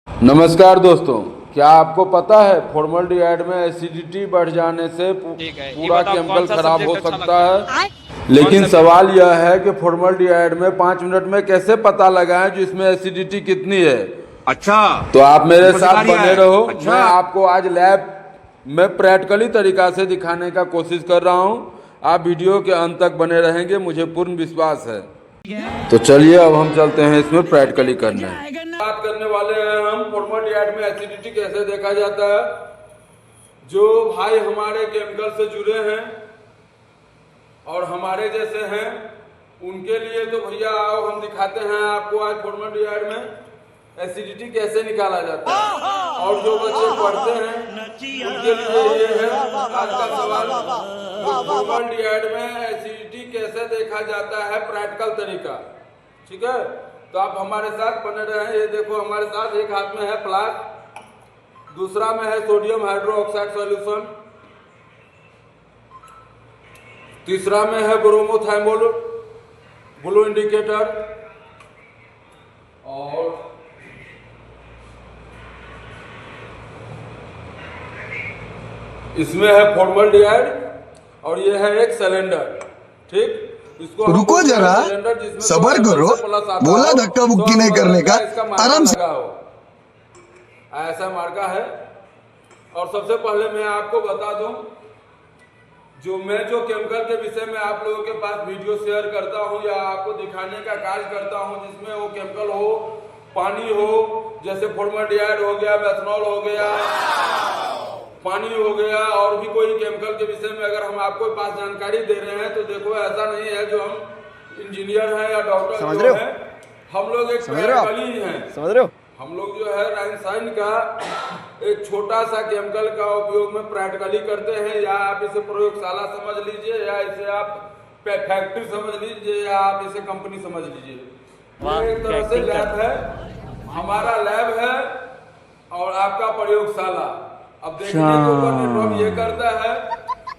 नमस्कार दोस्तों, क्या आपको पता है फॉर्मल्डिहाइड में एसिडिटी बढ़ जाने से पूरा केमिकल खराब हो सकता है। लेकिन सवाल यह है कि फॉर्मल्डिहाइड में 5 मिनट में कैसे पता लगाएं जो इसमें एसिडिटी कितनी है। अच्छा, तो आप मेरे साथ समझदारी बने है। रहो। अच्छा। मैं आपको आज लैब में प्रैक्टिकली तरीका से दिखाने का कोशिश कर रहा हूँ। आप वीडियो के अंत तक बने रहेंगे, मुझे पूर्ण विश्वास है। तो चलिए अब हम चलते हैं इसमें प्रैक्टिकली करने। बात करने वाले हैं हम फॉर्मल्डिहाइड में एसिडिटी कैसे देखा जाता है। जो भाई हमारे केमिकल से जुड़े हैं और हमारे जैसे हैं उनके लिए तो भैया आओ हम दिखाते हैं आपको आज फॉर्मल्डिहाइड में एसिडिटी कैसे निकाला जाता है। और जो बच्चे पढ़ते हैं उनके लिए ये है आज का सवाल, फॉर्मल्डिहाइड में एसिडिटी कैसे देखा जाता है, प्रैक्टिकल तरीका। ठीक है, तो आप हमारे साथ बने रहे। ये देखो हमारे साथ एक हाथ में है फ्लास्क, दूसरा में है सोडियम हाइड्रोक्साइड सॉल्यूशन, तीसरा में है ब्रोमोथाइमोल ग्लो इंडिकेटर, और इसमें है फॉर्मल्डिहाइड, और ये है एक सिलेंडर। ठीक, इसको रुको जरा, सबर करो, बोला धक्का मुक्की नहीं करने का, आराम से। ऐसा मार्का है। और सबसे पहले मैं आपको बता दूं, जो केमिकल के विषय में आप लोगों के पास वीडियो शेयर करता हूं या आपको दिखाने का कार्य करता हूं, जिसमें वो केमिकल हो, पानी हो, जैसे फॉर्मल्डिहाइड हो गया, मेथनॉल हो गया, पानी हो गया, और भी कोई केमिकल के विषय में अगर हम आपको पास जानकारी दे रहे हैं तो देखो ऐसा नहीं है जो हम इंजीनियर हैं या डॉक्टर जो हैं, हम लोग एक प्रैक्टिकली हैं। समझ रहे हो? हम लोग जो है रासायन का एक छोटा सा केमिकल का उपयोग में प्रैक्टिकली करते हैं, या आप इसे प्रयोगशाला समझ लीजिए, या इसे आप फैक्ट्री समझ लीजिए, या आप इसे कंपनी समझ लीजिए। एक तरह से लैब है, हमारा लैब है और आपका प्रयोगशाला। अब देखने के ऊपर निर्भर ये करता है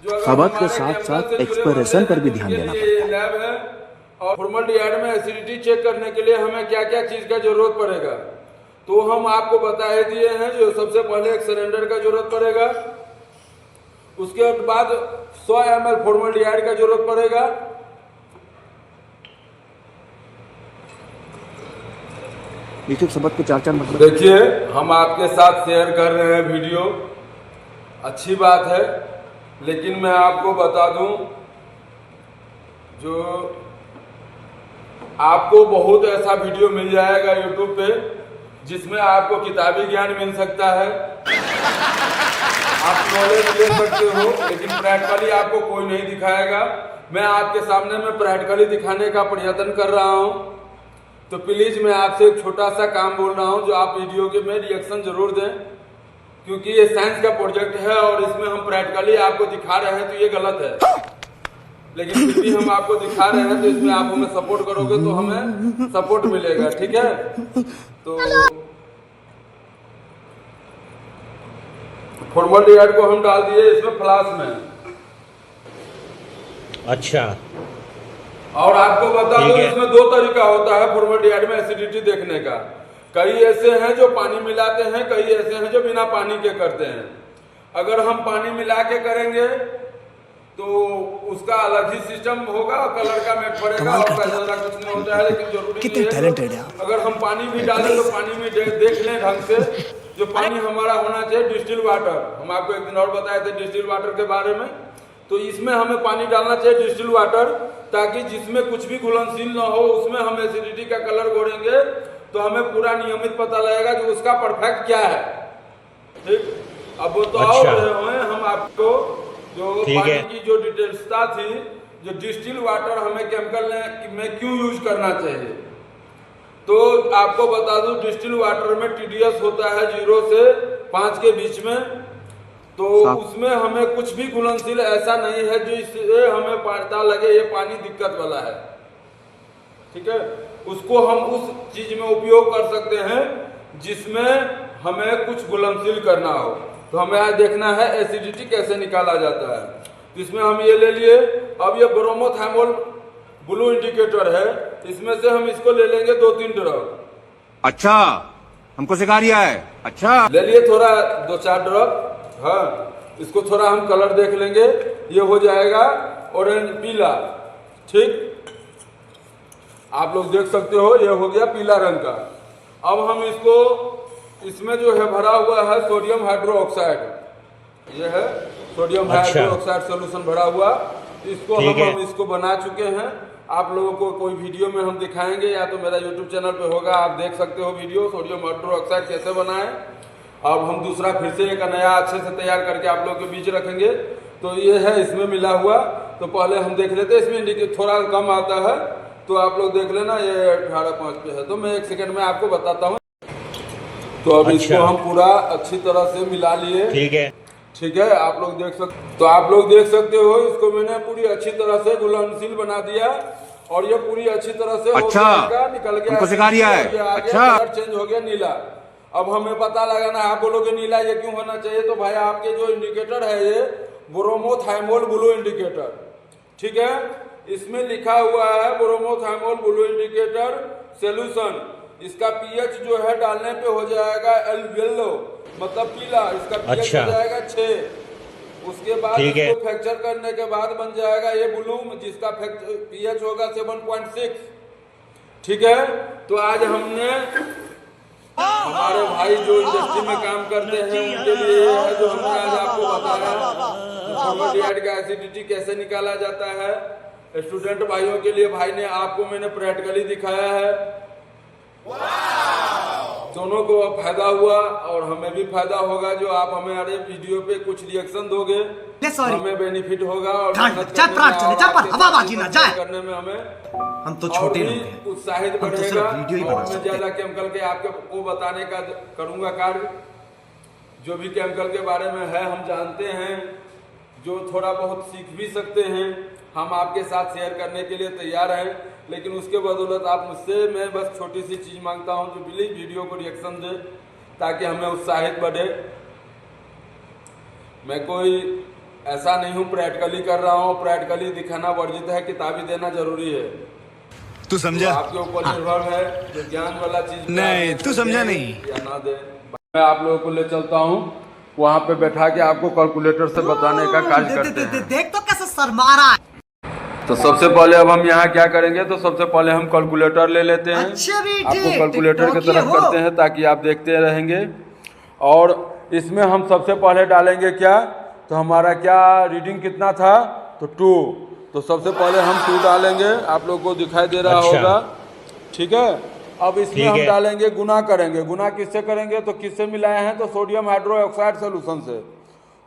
जो खबर के साथ साथ एक्सप्रेशन पर भी ध्यान देना पड़ता है। लैब है, और फॉर्मल्डिहाइड में एसिडिटी चेक करने के लिए हमें क्या क्या चीज का जरूरत पड़ेगा तो हम आपको बता दिए हैं। जो सबसे पहले एक सिलेंडर का जरूरत पड़ेगा, उसके बाद 100 ml फॉर्मल्डिहाइड का जरूरत पड़ेगा, सबक के 4-4 मतलब। देखिए हम आपके साथ शेयर कर रहे हैं वीडियो, अच्छी बात है, लेकिन मैं आपको बता दूं जो आपको बहुत ऐसा वीडियो मिल जाएगा यूट्यूब पे जिसमें आपको किताबी ज्ञान मिल सकता है, आप नॉलेज ले सकते हो, लेकिन प्रैक्टिकली आपको कोई नहीं दिखाएगा। मैं आपके सामने में प्रैक्टिकली दिखाने का प्रयत्न कर रहा हूं, तो प्लीज मैं आपसे एक छोटा सा काम बोल रहा हूं, जो आप वीडियो के में रिएक्शन जरूर दें, क्योंकि ये साइंस का प्रोजेक्ट है और इसमें हम प्रैक्टिकली आपको दिखा रहे हैं तो ये गलत है, लेकिन फिर भी हम आपको दिखा रहे हैं तो इसमें आप हमें सपोर्ट करोगे तो हमें सपोर्ट मिलेगा। ठीक है, तो फॉर्मल्डिहाइड को हम डाल दिए इसमें फ्लास्क में। अच्छा, और आपको बता दो इसमें 2 तरीका होता है फॉर्मल्डिहाइड में एसिडिटी देखने का। कई ऐसे हैं जो पानी मिलाते हैं, कई ऐसे हैं जो बिना पानी के करते हैं। अगर हम पानी मिला के करेंगे तो उसका अलग ही सिस्टम होगा, कलर का मैच पड़ेगा और पैसा कुछ नहीं होता है, लेकिन जरूरी कितने टैलेंटेड है। अगर हम पानी भी डालें तो पानी में देख लें ढंग से, जो पानी हमारा होना चाहिए डिस्टिल वाटर। हम आपको एक दिन और बताए थे डिस्टिल वाटर के बारे में, तो इसमें हमें पानी डालना चाहिए डिस्टिल वाटर, ताकि जिसमें कुछ भी घुलनशील न हो उसमें हम एसिडिटी का कलर घोड़ेंगे तो हमें पूरा नियमित पता लगेगा कि उसका परफेक्ट क्या है। ठीक, अब वो तो अच्छा। हम आपको जो पानी की जो डिटेल्सता थी, जो डिस्टिल वाटर हमें केमिकल में क्यों यूज करना चाहिए, तो आपको बता दूं डिस्टिल वाटर में TDS होता है 0 से 5 के बीच में, तो उसमें हमें कुछ भी घुलनशील ऐसा नहीं है जो इससे हमें पता लगे ये पानी दिक्कत वाला है। ठीक है, उसको हम उस चीज में उपयोग कर सकते हैं जिसमें हमें कुछ घुलनशील करना हो। तो हमें आज देखना है एसिडिटी कैसे निकाला जाता है। तो इसमें हम ये ले लिए, अब ये ब्रोमोथाइमोल ग्लो इंडिकेटर है, इसमें से हम इसको ले लेंगे 2-3 ड्रॉप। अच्छा, हमको सिखा रिया है। अच्छा ले लिए थोड़ा 2-4 ड्रॉप। हाँ, इसको थोड़ा हम कलर देख लेंगे। ये हो जाएगा ऑरेंज पीला। ठीक, आप लोग देख सकते हो, ये हो गया पीला रंग का। अब हम इसको, इसमें जो है भरा हुआ है सोडियम हाइड्रोक्साइड। ये है सोडियम हाइड्रोक्साइड सोल्यूशन भरा हुआ। इसको हम इसको बना चुके हैं। आप लोगों को कोई वीडियो में हम दिखाएंगे, या तो मेरा यूट्यूब चैनल पे होगा, आप देख सकते हो वीडियो सोडियम हाइड्रोक्साइड कैसे बनाएं। और हम दूसरा फिर से एक नया अच्छे से तैयार करके आप लोगों के बीच रखेंगे। तो ये है इसमें मिला हुआ। तो पहले हम देख लेते हैं, इसमें थोड़ा कम आता है तो आप लोग देख लेना। ये 18.5 पे है, तो मैं 1 सेकंड में आपको बताता हूँ। तो अब इसको हम पूरा अच्छी तरह से मिला लिए। ठीक है, आप लोग देख सकते, तो आप लोग देख सकते हो इसको मैंने पूरी अच्छी तरह से घुलनशील बना दिया। और ये पूरी अच्छी तरह से अच्छा, निकल गया, हमको सिखा रिया है। अच्छा, कलर चेंज हो गया नीला। अब हमें पता लगाना, आप बोलोगे नीला ये क्यों होना चाहिए, तो भाई आपके जो इंडिकेटर है ये ब्रोमोथाइमोल ब्लू इंडिकेटर। ठीक है, इसमें लिखा हुआ है ब्रोमोथाइमोल ब्लू इंडिकेटर सोल्यूशन। इसका पीएच जो है डालने पे हो जाएगा येलो, मतलब पीला। इसका पीएच हो जाएगा 6। उसके बाद इसको फ्रैक्चर करने के बाद बन जाएगा ये ब्लू, जिसका पीएच होगा 7.6। ठीक है, तो आज हमने हमारे भाई जो इंडस्ट्री में काम करते हैं उनके लिए ये है जो हमने आज आपको बताया फॉर्मल्डिहाइड का एसिडिटी कैसे निकाला जाता है। स्टूडेंट भाइयों के लिए भाई ने आपको मैंने प्रैक्टिकली दिखाया है। दोनों को फायदा हुआ और हमें भी फायदा होगा। जो आप हमारे वीडियो पे कुछ रिएक्शन दोगे हमें बेनिफिट होगा और करने में हमें, हम तो छोटे लोग हैं, उत्साहित बढ़ेगा। और मैं ज्यादा केमिकल के आपको बताने का करूंगा कार्य। जो भी केमिकल के बारे में है हम जानते हैं, जो थोड़ा बहुत सीख भी सकते हैं, हम आपके साथ शेयर करने के लिए तैयार हैं। लेकिन उसके बदौलत आप मुझसे, मैं बस छोटी सी चीज मांगता हूं, जो प्लीज वीडियो को रिएक्शन दे ताकि हमें उत्साहित बढ़े। मैं कोई ऐसा नहीं हूं प्रैक्टिकली कर रहा हूं, प्रैक्टिकली दिखाना वर्जित है, किताबी देना जरूरी है। तू समझा? तो आपके ऊपर निर्भर है, जो ज्ञान वाला चीज नहीं तू समझा नहीं या ना दे। मैं आप लोगों को ले चलता हूँ, वहाँ पे बैठा के आपको कैलकुलेटर से बताने का कार्य करते हैं। देख तो कैसे शर्मा रहा है। तो सबसे पहले अब हम यहाँ क्या करेंगे, तो सबसे पहले हम कैलकुलेटर ले लेते हैं। आपको कैलकुलेटर की तरफ करते हैं ताकि आप देखते रहेंगे। और इसमें हम सबसे पहले डालेंगे क्या, तो हमारा क्या रीडिंग कितना था, तो 2। तो सबसे पहले हम 2 डालेंगे, आप लोग को दिखाई दे रहा होगा। ठीक है, अब इसमें हम डालेंगे, गुना करेंगे। गुना किससे करेंगे, तो किससे मिलाए हैं, तो सोडियम हाइड्रोक्साइड सोल्यूशन से।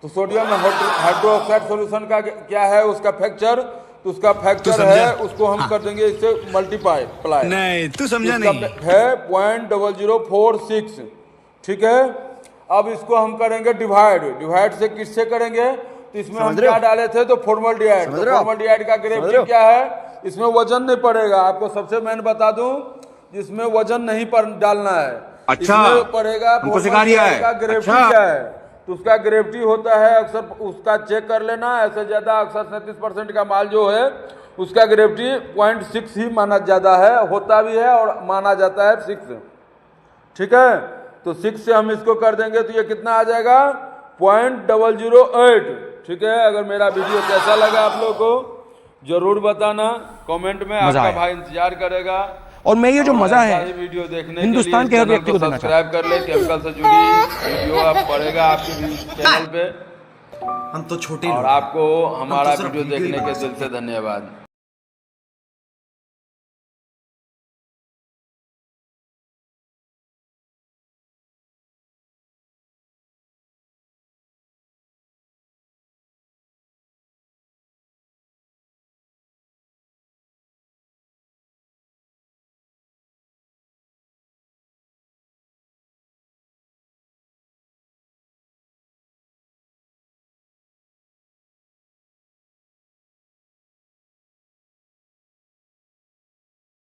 तो सोडियम हाइड्रोक्साइड सोल्यूशन का क्या है, उसका फैक्टर, तो उसका फैक्टर है, उसको हम कर देंगे इससे मल्टीप्लाई। नहीं तू समझा नहीं है 0.0046। ठीक है, अब इसको हम करेंगे डिवाइड। डिवाइड से किससे करेंगे, तो इसमें हम क्या डाले थे, तो फॉर्मल्डिहाइड। तो फॉर्मल्डिहाइड का ग्रेविटी क्या है, इसमें वजन नहीं पड़ेगा। आपको सबसे मैंने बता दूं, जिसमें वजन नहीं डालना है। अच्छा, इसमें पड़ेगा हमको सिखा रिया है। ग्रेविटी क्या है, तो उसका ग्रेविटी होता है, अक्सर उसका चेक कर लेना। ऐसे ज्यादा अक्सर 37% का माल जो है उसका ग्रेविटी 0.6 ही माना ज्यादा है, होता भी है और माना जाता है 6। ठीक है, तो 6 से हम इसको कर देंगे तो ये कितना आ जाएगा, 0.008। ठीक है, अगर मेरा वीडियो कैसा लगा आप लोगों को जरूर बताना कमेंट में, आपका भाई इंतजार करेगा। और मैं ये जो मजा है वीडियो देखने हिंदुस्तान के हर व्यक्ति को देना चाहता हूं। सब्सक्राइब कर ले, केमिकल से जुड़ी वीडियो अब पड़ेगा आपके चैनल पे। हम तो छोटे और आपको हमारा वीडियो देखने के दिल से धन्यवाद।